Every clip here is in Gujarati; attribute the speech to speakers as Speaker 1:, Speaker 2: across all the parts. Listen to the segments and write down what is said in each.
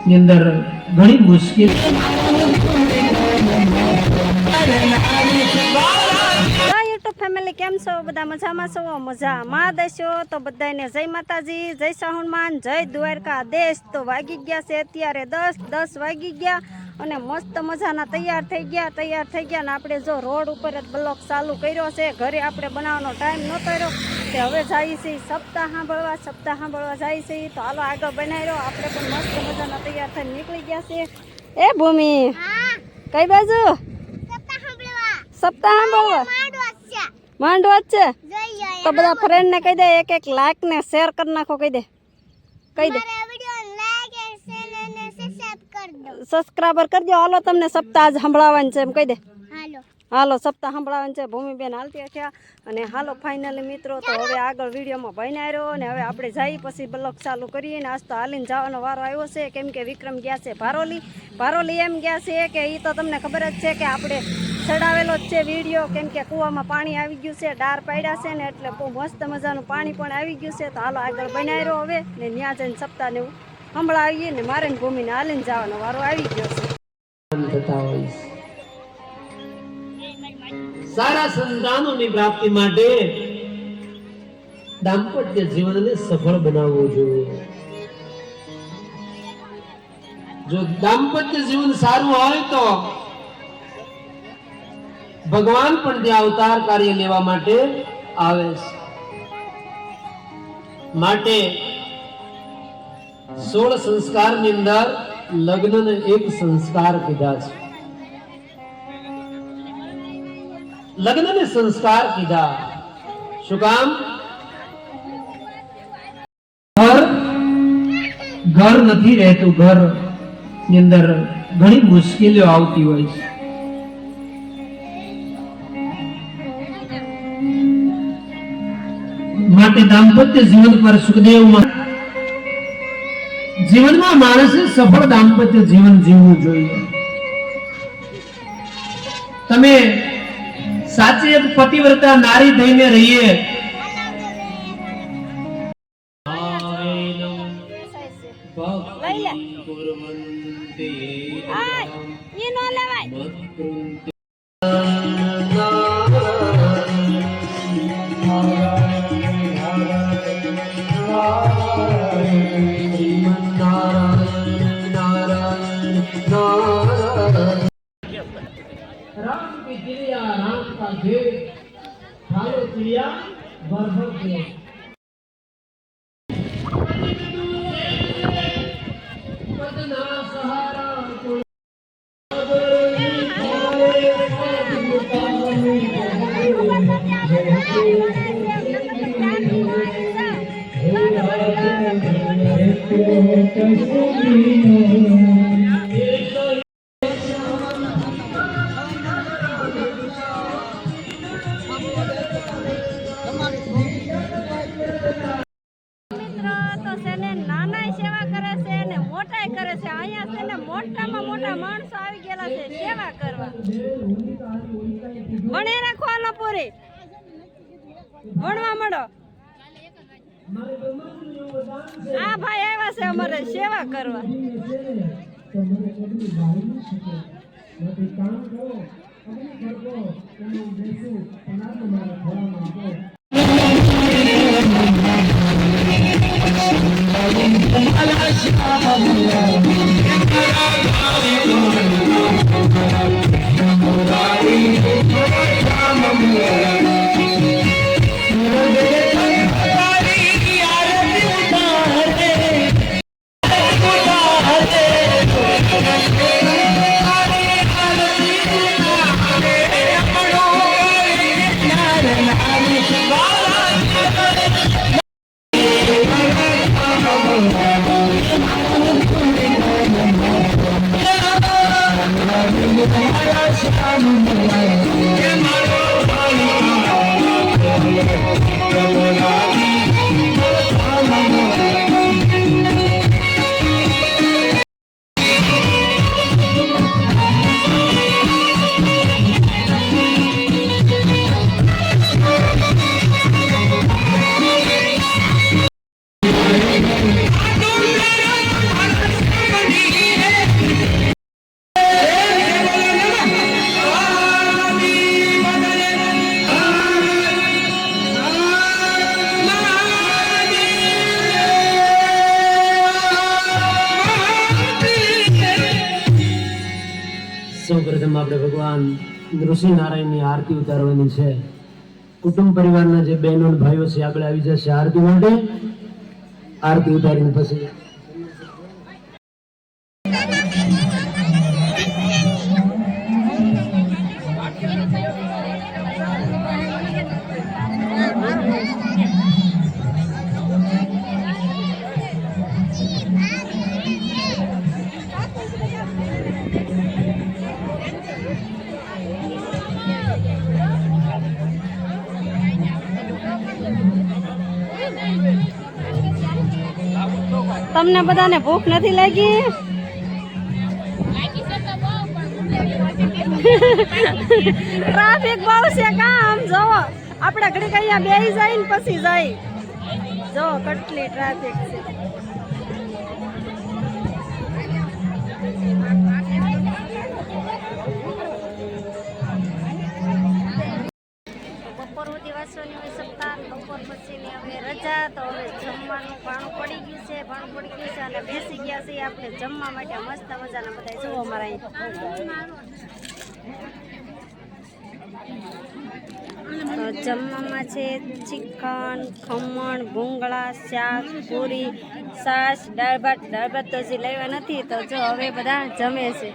Speaker 1: ની અંદર ઘણી મુશ્કેલ
Speaker 2: ફેમિલી કેમ છો? બધા મજામાં છો? મજામાં દેશો તો બધાને જય માતાજી, જય હનુમાન, જય દ્વારકાધીશ। તો વાગી ગયા છે અત્યારે 10 વાગી ગયા અને મસ્ત મજાના તૈયાર થઈ ગયા ને આપણે જો રોડ ઉપર જ બ્લોક ચાલુ કર્યો છે। ઘરે આપણે બનાવવાનો ટાઈમ નહોતો રહ્યો કે હવે જાય છે સપ્તાહ સાંભળવા જાય છે। તો હાલો આગળ બનાવ્યો, આપણે પણ મસ્ત મજાના તૈયાર થઈને નીકળી ગયા છે। એ ભૂમિ કઈ બાજુ સપ્તાહ સાંભળવા માંડવા છે? તો બધા ફ્રેન્ડ ને કહી દે, એક લાઈક ને શેર કરી નાખો, કહી દે સબસ્ક્રાઇબર કરજો। હાલો તમને સપ્તાહ આજ સંભળાવવાનું છે એમ કહી દે। હાલો સપ્તાહ સંભળાવવાનું છે, ભૂમિબેન હાલતી છે। અને હાલો ફાઇનલી મિત્રો, તો હવે આગળ વિડીયોમાં ભાઈને આવ્યો અને હવે આપણે જઈ પછી બ્લોગ ચાલુ કરીએ ને આજ તો હાલીને જવાનો વારો આવ્યો છે, કેમ કે વિક્રમ ગયા છે ભારોલી એમ ગયા છે કે એ તો તમને ખબર જ છે કે આપણે ચડાવેલો જ છે વિડીયો, કેમ કે કૂવામાં પાણી આવી ગયું છે, ડાર પાડ્યા છે ને એટલે બહુ મસ્ત મજાનું પાણી પણ આવી ગયું છે। તો હાલો આગળ બનાવ્યો હવે ને ત્યાં જઈને સપ્તાહને સંભળાવીએ ને મારે ભૂમિને હાલીને જવાનો વારો આવી ગયો છે।
Speaker 1: સારા સંતાનોની પ્રાપ્તિ માટે દાંપત્ય જીવનને સફળ બનાવવું જોઈએ। જો દાંપત્ય જીવન સારું હોય તો ભગવાન પણ ત્યાં અવતાર કાર્ય લેવા માટે આવે છે। માટે 16 સંસ્કારની અંદર લગ્નને એક સંસ્કાર કીધા છે। લગ્નને સંસ્કાર કીધા શું કામ? ઘર નથી રહેતું, ઘર ની અંદર ઘણી મુશ્કેલીઓ આવતી હોય છે। માટે દાંપત્ય જીવન પર સુખદેવમાં જીવનમાં માણસે સફળ દાંપત્ય જીવન જીવવું જોઈએ। તમે સાચી એક પતિવ્રતા નારી થઈને રહીએ। राम की चिड़िया राम का घेर, खालो चिड़िया भर के। पदना सहारा कोई
Speaker 2: મોટા માણસો આવી ગયેલા છે સેવા કરવા। ભણે રાખવાનો પૂરી ભણવા મળો। આ ભાઈ આવ્યા છે અમારે સેવા કરવા।
Speaker 1: સૌપ્રથમ આપણે ભગવાન નૃસિંહનારાયણની આરતી ઉતારવાની છે. કુટુંબ પરિવારના જે બહેનો અને ભાઈઓ છે આગળ આવી જશે આરતી માટે. આરતી ઉતારીને પછી
Speaker 2: તમને બધાને ભૂખ નથી લાગી? ટ્રાફિક બહુ છે કામ જોવો. આપણે ઘડીક અહીંયા બેસી જાય ને પછી જાય. જો કેટલી ટ્રાફિક છે. બપોર સુધી વાંચવાની હોય સપ્તાહ, બપોર પછીની હવે રજા. તો હવે જમવાનું ભાણું પડી ગયું છે અને બેસી ગયા છીએ આપણે જમવા માટે. મસ્ત મજાના બધા જુઓ અમારા અહીં જમવામાં છે ચિકન, ખમણ, ભૂંગળા, શાક, પૂરી, છાશ, દાળ ભાત. તો હજી લાવ્યા નથી. તો જો હવે બધા જમે છે.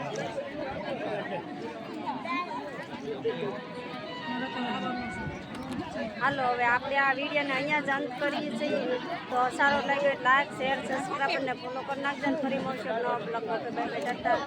Speaker 2: હાલો હવે આપણે આ વિડીયોને અહીંયા જ અંત કરીએ છીએ. તો સારો લાગ્યો લાઈક, શેર, સબસ્ક્રાઈબ અને ફોલો કરી નાખજો. ફરી મળશું નવા બ્લોગ. Bye bye, Tata.